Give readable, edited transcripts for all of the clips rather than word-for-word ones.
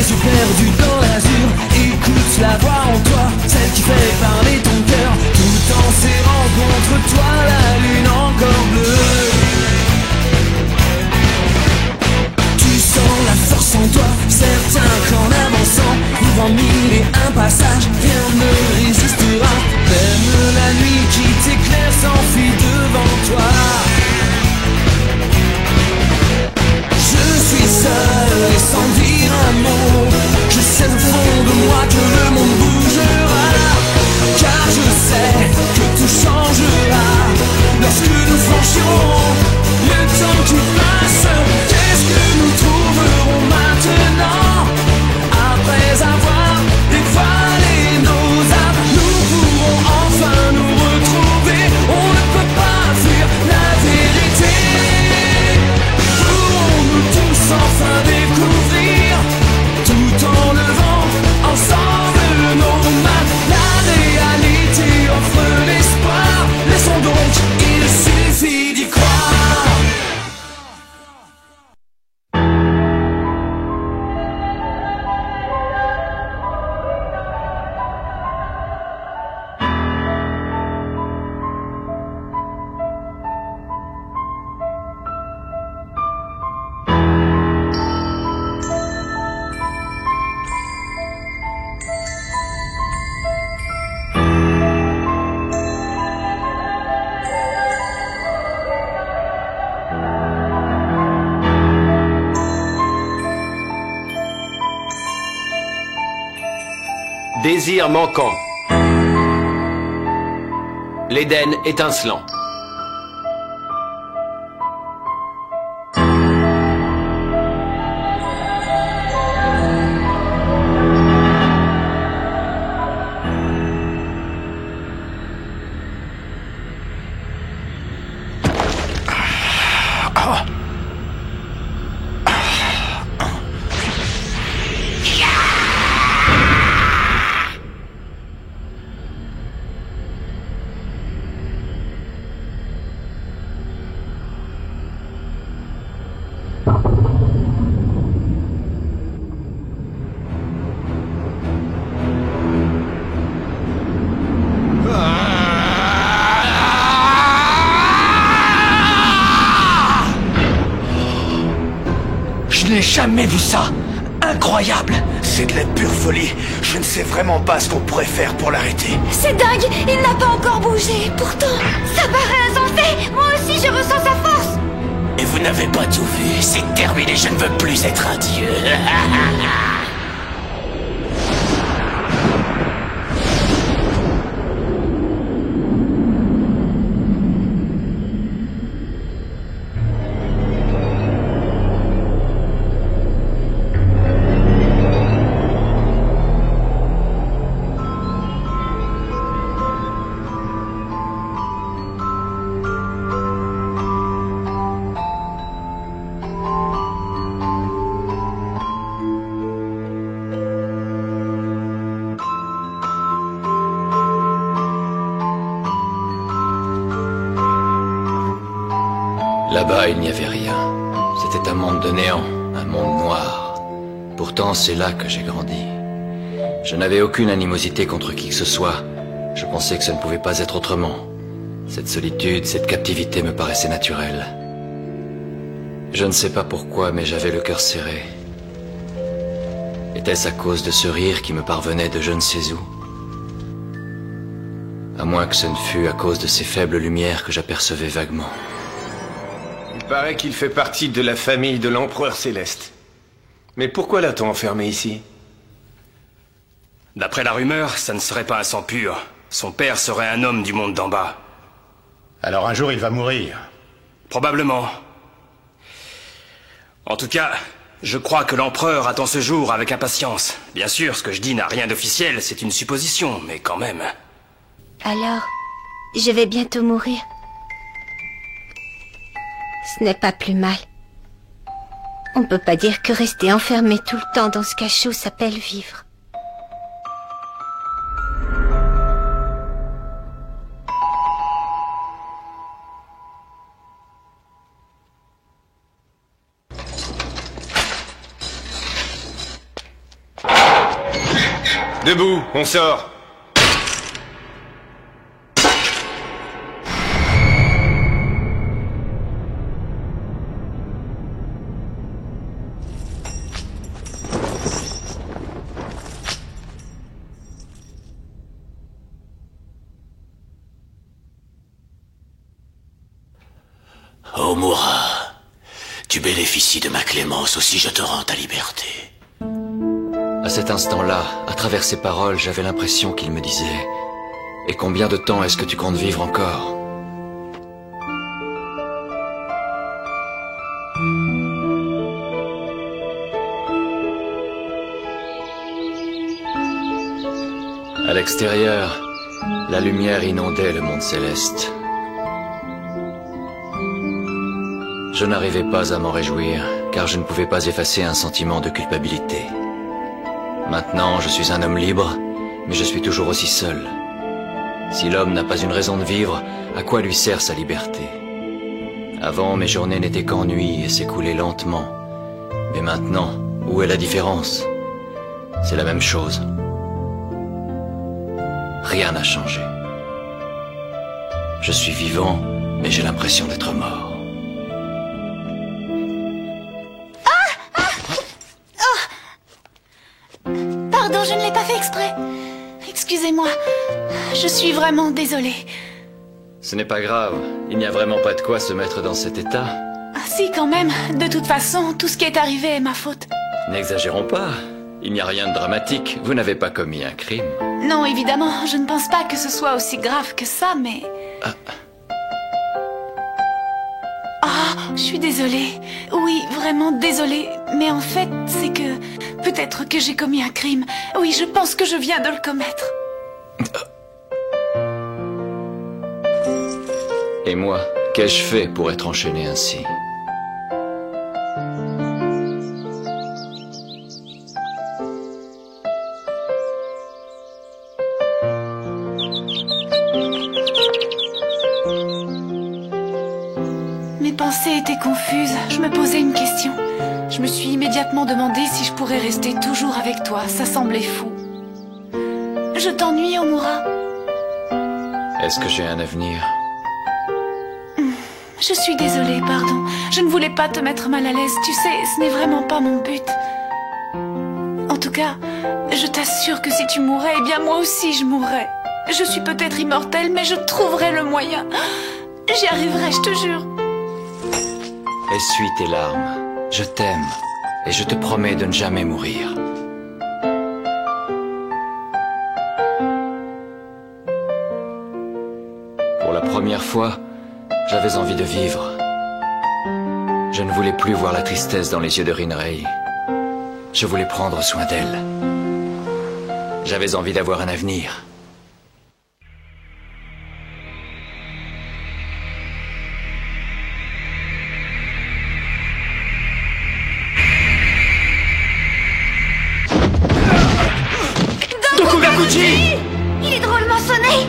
yeux perdus dans l'azur. Écoute la voix en toi, celle qui fait parler ton cœur, tout en serrant contre toi la lune encore bleue. Tu sens la force en toi, certain qu'en avançant, ouvrant mille et un passages, rien ne résistera. Même la nuit qui t'éclaire s'enfuit devant toi. Je suis seul et sans dire un mot, je sais au fond de moi que le monde bougera, car je sais que tout changera lorsque nous franchirons le temps qui passe. Qu'est-ce que nous trouverons maintenant après avoir dévoilé nos âmes? Nous pourrons enfin nous retrouver, on ne peut pas fuir la vérité. Pourrons-nous tous enfin découvrir, tout en levant ensemble nos mains? La réalité offre l'espoir, laissons donc, il suffit d'y croire. Désir manquant. L'Éden étincelant. Je n'ai jamais vu ça. Incroyable. C'est de la pure folie. Je ne sais vraiment pas ce qu'on pourrait faire pour l'arrêter. C'est dingue, il n'a pas encore bougé. Pourtant, ça paraît insensé. Moi aussi, je ressens sa force. Et vous n'avez pas tout vu. C'est terminé, je ne veux plus être un dieu. Là-bas, il n'y avait rien. C'était un monde de néant, un monde noir. Pourtant, c'est là que j'ai grandi. Je n'avais aucune animosité contre qui que ce soit. Je pensais que ça ne pouvait pas être autrement. Cette solitude, cette captivité me paraissait naturelle. Je ne sais pas pourquoi, mais j'avais le cœur serré. Était-ce à cause de ce rire qui me parvenait de je ne sais où? À moins que ce ne fût à cause de ces faibles lumières que j'apercevais vaguement. Il paraît qu'il fait partie de la famille de l'Empereur Céleste. Mais pourquoi l'a-t-on enfermé ici? D'après la rumeur, ça ne serait pas un sang pur. Son père serait un homme du monde d'en bas. Alors un jour il va mourir. Probablement. En tout cas, je crois que l'Empereur attend ce jour avec impatience. Bien sûr, ce que je dis n'a rien d'officiel, c'est une supposition, mais quand même. Alors, je vais bientôt mourir. Ce n'est pas plus mal. On peut pas dire que rester enfermé tout le temps dans ce cachot s'appelle vivre. Debout, on sort. Omura, tu bénéficies de ma clémence, aussi je te rends ta liberté. À cet instant-là, à travers ses paroles, j'avais l'impression qu'il me disait « Et combien de temps est-ce que tu comptes vivre encore ?» À l'extérieur, la lumière inondait le monde céleste. Je n'arrivais pas à m'en réjouir, car je ne pouvais pas effacer un sentiment de culpabilité. Maintenant, je suis un homme libre, mais je suis toujours aussi seul. Si l'homme n'a pas une raison de vivre, à quoi lui sert sa liberté? Avant, mes journées n'étaient qu'ennui et s'écoulaient lentement. Mais maintenant, où est la différence? C'est la même chose. Rien n'a changé. Je suis vivant, mais j'ai l'impression d'être mort. Pardon, je ne l'ai pas fait exprès. Excusez-moi, je suis vraiment désolée. Ce n'est pas grave, il n'y a vraiment pas de quoi se mettre dans cet état. Ah, si, quand même. De toute façon, tout ce qui est arrivé est ma faute. N'exagérons pas, il n'y a rien de dramatique, vous n'avez pas commis un crime. Non, évidemment, je ne pense pas que ce soit aussi grave que ça, mais... je suis désolée. Oui, vraiment désolée. Mais en fait, c'est que... peut-être que j'ai commis un crime. Oui, je pense que je viens de le commettre. Et moi, qu'ai-je fait pour être enchaîné ainsi? Mes pensées étaient confuses. Je me posais une question. Je me suis immédiatement demandé si je pourrais rester toujours avec toi. Ça semblait fou. Je t'ennuie, Omura? Est-ce que j'ai un avenir? Je suis désolée, pardon. Je ne voulais pas te mettre mal à l'aise. Tu sais, ce n'est vraiment pas mon but. En tout cas, je t'assure que si tu mourais, eh bien moi aussi je mourrais. Je suis peut-être immortelle, mais je trouverai le moyen. J'y arriverai, je te jure. Essuie tes larmes. Je t'aime. Et je te promets de ne jamais mourir. Pour la première fois, j'avais envie de vivre. Je ne voulais plus voir la tristesse dans les yeux de Rinrei. Je voulais prendre soin d'elle. J'avais envie d'avoir un avenir. Dokugakuji! Il est drôlement sonné!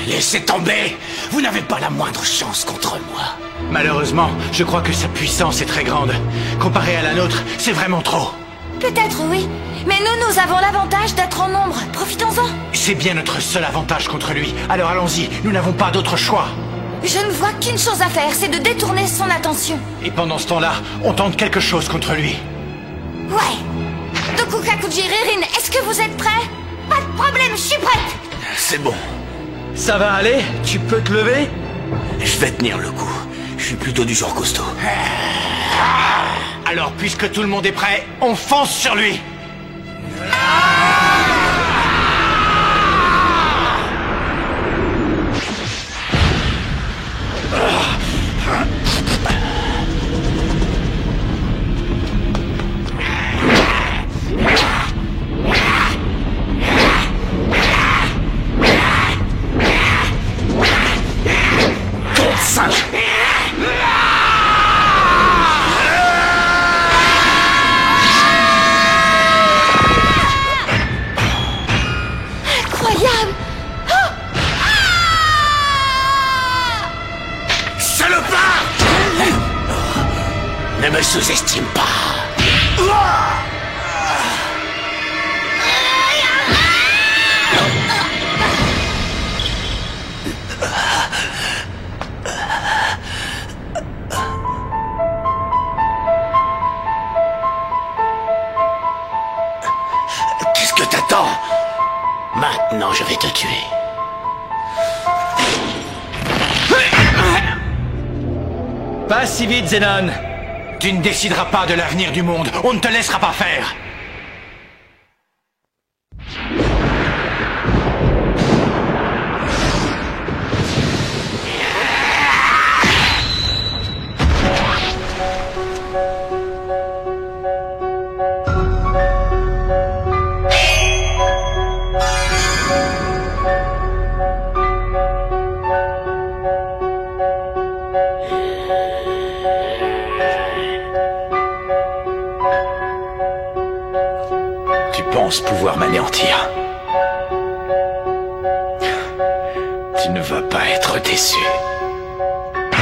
Laissez tomber! Vous n'avez pas la moindre chance contre moi. Malheureusement, je crois que sa puissance est très grande. Comparée à la nôtre, c'est vraiment trop. Peut-être oui, mais nous avons l'avantage d'être en nombre. Profitons-en. C'est bien notre seul avantage contre lui. Alors allons-y, nous n'avons pas d'autre choix. Je ne vois qu'une chose à faire, c'est de détourner son attention. Et pendant ce temps-là, on tente quelque chose contre lui. Ouais. Dokugakuji, Ririn, est-ce que vous êtes prêts? Pas de problème, je suis prête. C'est bon. Ça va aller? Tu peux te lever? Je vais tenir le coup. Je suis plutôt du genre costaud. Alors, puisque tout le monde est prêt, on fonce sur lui. Incroyable! Salopard! Ne me sous-estime pas. Attends. Maintenant, je vais te tuer. Pas si vite, Zenon. Tu ne décideras pas de l'avenir du monde. On ne te laissera pas faire. Pouvoir m'anéantir. Tu ne vas pas être déçu.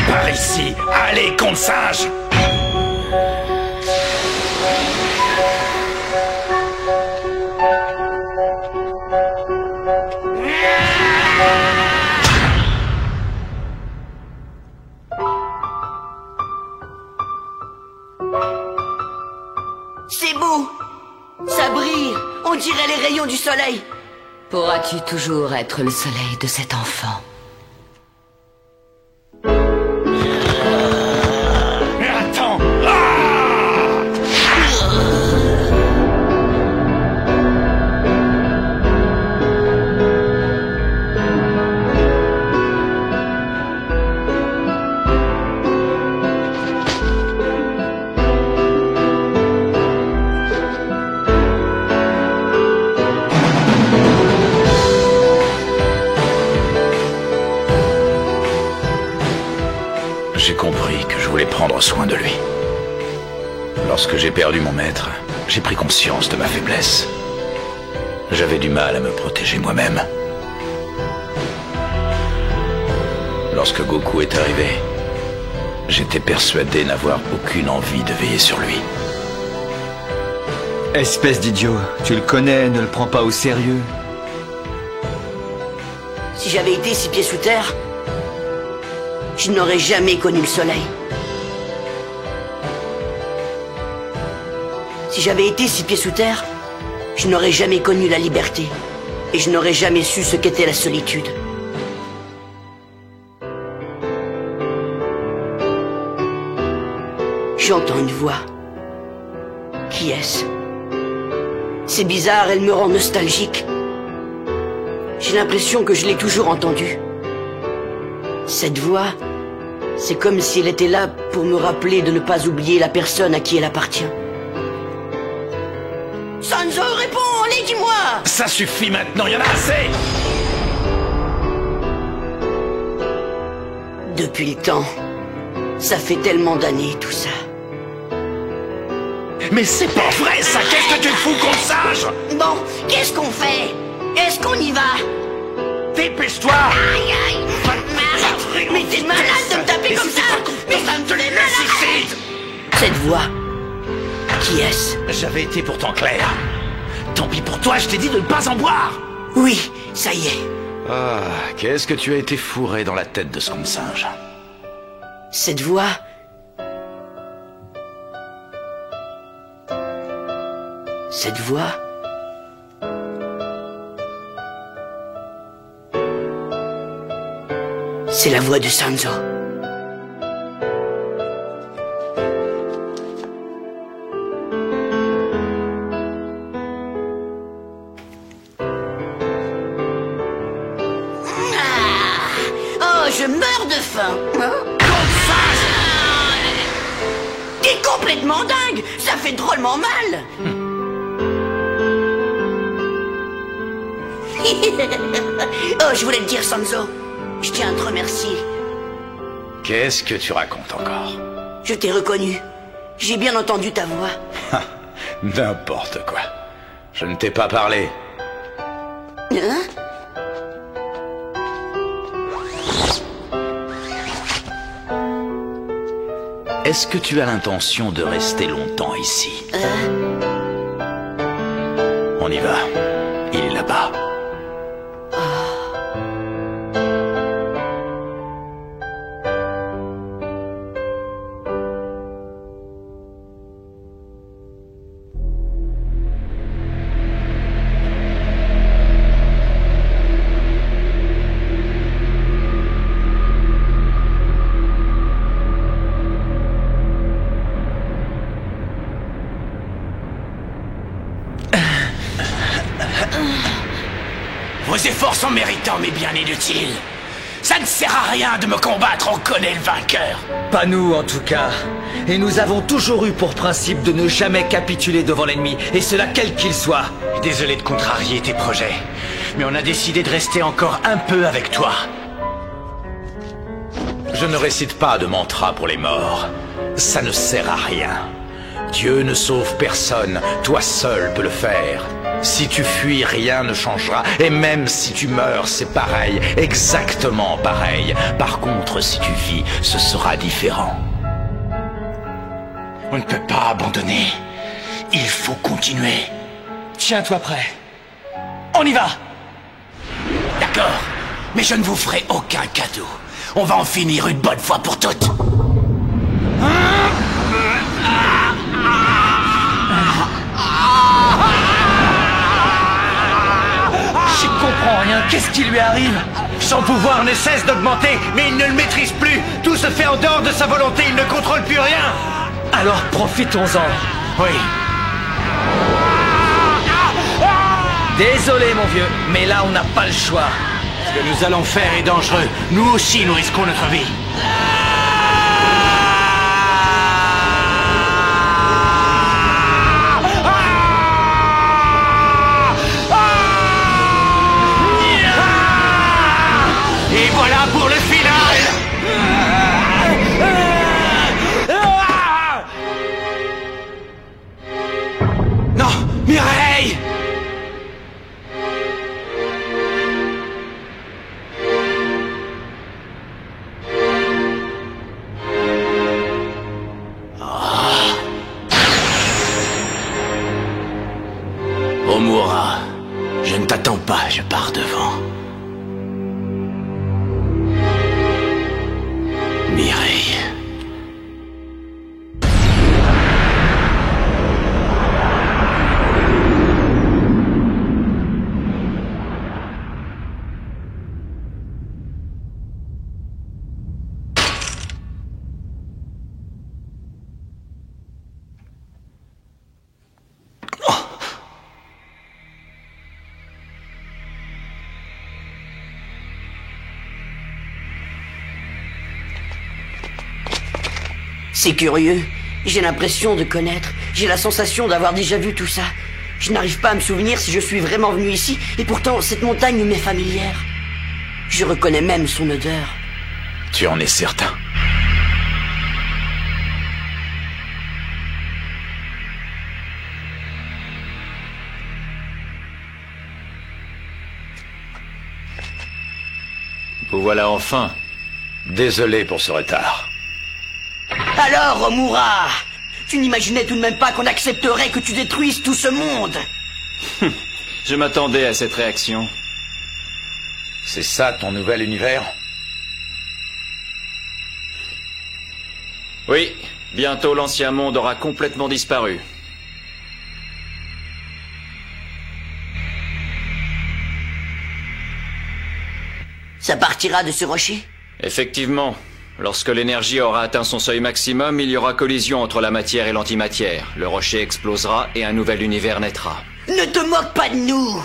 Par ici, allez, contre singe! C'est beau! Ça brille! On dirait les rayons du soleil. Pourras-tu toujours être le soleil de cet enfant? Attends! J'ai compris que je voulais prendre soin de lui. Lorsque j'ai perdu mon maître, j'ai pris conscience de ma faiblesse. J'avais du mal à me protéger moi-même. Lorsque Goku est arrivé, j'étais persuadé n'avoir aucune envie de veiller sur lui. Espèce d'idiot, tu le connais, ne le prends pas au sérieux. Si j'avais été 6 pieds sous terre, je n'aurais jamais connu le soleil. Si j'avais été 6 pieds sous terre, je n'aurais jamais connu la liberté. Et je n'aurais jamais su ce qu'était la solitude. J'entends une voix. Qui est-ce? C'est bizarre, elle me rend nostalgique. J'ai l'impression que je l'ai toujours entendue. Cette voix, c'est comme si elle était là pour me rappeler de ne pas oublier la personne à qui elle appartient. Sanzo, réponds, allez, dis-moi! Ça suffit maintenant, il y en a assez! Depuis le temps, ça fait tellement d'années tout ça. Mais c'est pas vrai ça! Qu'est-ce que tu fous, gros singe? Bon, qu'est-ce qu'on fait? Est-ce qu'on y va? Dépêche-toi! Aïe, aïe! Mais t'es malade de me taper comme ça! Mais ça me te les nécessite! Cette voix, qui est-ce? J'avais été pourtant clair. Tant pis pour toi, je t'ai dit de ne pas en boire! Oui, ça y est. Ah, qu'est-ce que tu as été fourré dans la tête de ce con de singe? Cette voix... Cette voix... C'est la voix de Sanzo. Oh, je meurs de faim. T'es complètement dingue. Ça fait drôlement mal. Oh, je voulais te dire, Sanzo. Je tiens à te remercier. Qu'est-ce que tu racontes encore? Je t'ai reconnu. J'ai bien entendu ta voix. N'importe quoi. Je ne t'ai pas parlé. Hein? Est-ce que tu as l'intention de rester longtemps ici? On y va. Il est là-bas. Vos efforts sont méritants mais bien inutiles. Ça ne sert à rien de me combattre, on connaît le vainqueur. Pas nous, en tout cas. Et nous avons toujours eu pour principe de ne jamais capituler devant l'ennemi, et cela quel qu'il soit. Désolé de contrarier tes projets, mais on a décidé de rester encore un peu avec toi. Je ne récite pas de mantra pour les morts. Ça ne sert à rien. Dieu ne sauve personne, toi seul peux le faire. Si tu fuis, rien ne changera. Et même si tu meurs, c'est pareil, exactement pareil. Par contre, si tu vis, ce sera différent. On ne peut pas abandonner. Il faut continuer. Tiens-toi prêt. On y va! D'accord, mais je ne vous ferai aucun cadeau. On va en finir une bonne fois pour toutes. J'y comprends rien, qu'est-ce qui lui arrive? Son pouvoir ne cesse d'augmenter, mais il ne le maîtrise plus. Tout se fait en dehors de sa volonté, il ne contrôle plus rien. Alors profitons-en. Oui. Désolé mon vieux, mais là on n'a pas le choix. Ce que nous allons faire est dangereux. Nous aussi, nous risquons notre vie. Et voilà pour le final. Non, Mireille! Omura, je ne t'attends pas, je pars devant. Mireille. C'est curieux. J'ai l'impression de connaître. J'ai la sensation d'avoir déjà vu tout ça. Je n'arrive pas à me souvenir si je suis vraiment venu ici, et pourtant cette montagne m'est familière. Je reconnais même son odeur. Tu en es certain? Vous voilà enfin. Désolé pour ce retard. Alors, Omura, tu n'imaginais tout de même pas qu'on accepterait que tu détruises tout ce monde? Je m'attendais à cette réaction. C'est ça ton nouvel univers? Oui, bientôt l'ancien monde aura complètement disparu. Ça partira de ce rocher? Effectivement. Lorsque l'énergie aura atteint son seuil maximum, il y aura collision entre la matière et l'antimatière. Le rocher explosera et un nouvel univers naîtra. Ne te moque pas de nous!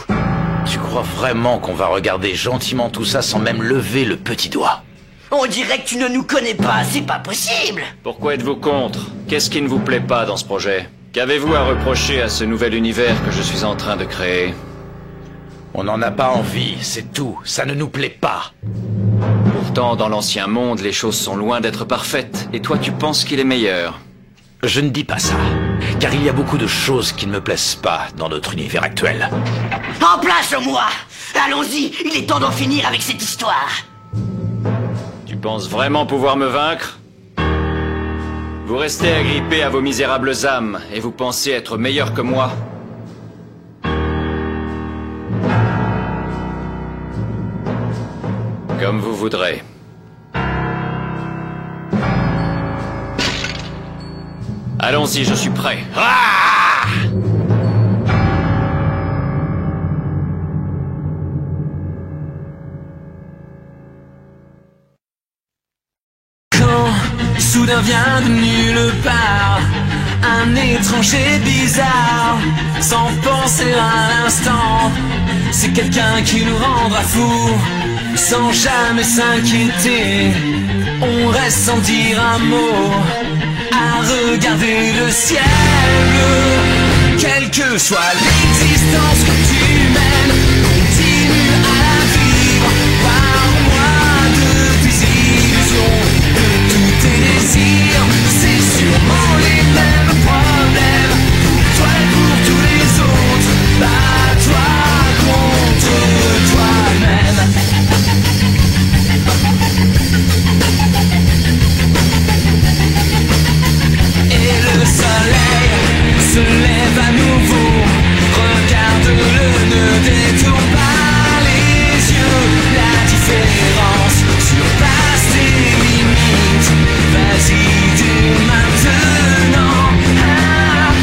Tu crois vraiment qu'on va regarder gentiment tout ça sans même lever le petit doigt? On dirait que tu ne nous connais pas, c'est pas possible! Pourquoi êtes-vous contre? Qu'est-ce qui ne vous plaît pas dans ce projet? Qu'avez-vous à reprocher à ce nouvel univers que je suis en train de créer? On n'en a pas envie, c'est tout. Ça ne nous plaît pas. Pourtant, dans l'ancien monde, les choses sont loin d'être parfaites. Et toi, tu penses qu'il est meilleur? Je ne dis pas ça. Car il y a beaucoup de choses qui ne me plaisent pas dans notre univers actuel. En place, moi! Allons-y, il est temps d'en finir avec cette histoire! Tu penses vraiment pouvoir me vaincre? Vous restez agrippés à vos misérables âmes, et vous pensez être meilleur que moi? Comme vous voudrez. Allons-y, je suis prêt. Ah! Quand soudain vient de nulle part un étranger bizarre, sans penser à l'instant. C'est quelqu'un qui nous rendra fous, sans jamais s'inquiéter. On reste sans dire un mot, à regarder le ciel bleu. Quelle que soit l'existence que tu mènes, continue à la vivre. Parle-moi de tes illusions, de tous tes désirs. C'est sûrement les mêmes problèmes, pour toi et pour tous les autres. Bats-toi contre toi-même. Et le soleil se lève à nouveau. Regarde-le, ne détourne pas les yeux. La différence surpasse tes limites. Vas-y dès maintenant.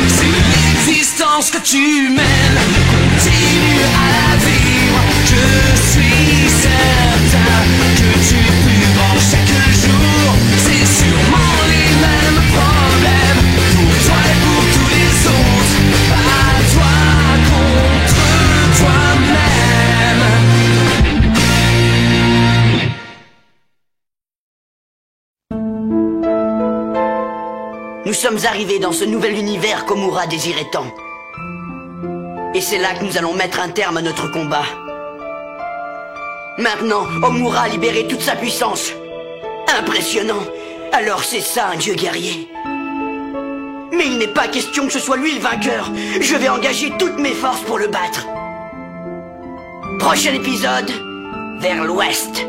C'est l'existence que tu mènes, continue à la vivre. Je suis certain que tu es plus grand chaque jour. C'est sûrement les mêmes problèmes, pour toi et pour tous les autres. Bats-toi contre toi-même. Nous sommes arrivés dans ce nouvel univers qu'Omura désirait tant. Et c'est là que nous allons mettre un terme à notre combat. Maintenant, Omura a libéré toute sa puissance. Impressionnant. Alors c'est ça un dieu guerrier. Mais il n'est pas question que ce soit lui le vainqueur. Je vais engager toutes mes forces pour le battre. Prochain épisode, vers l'ouest.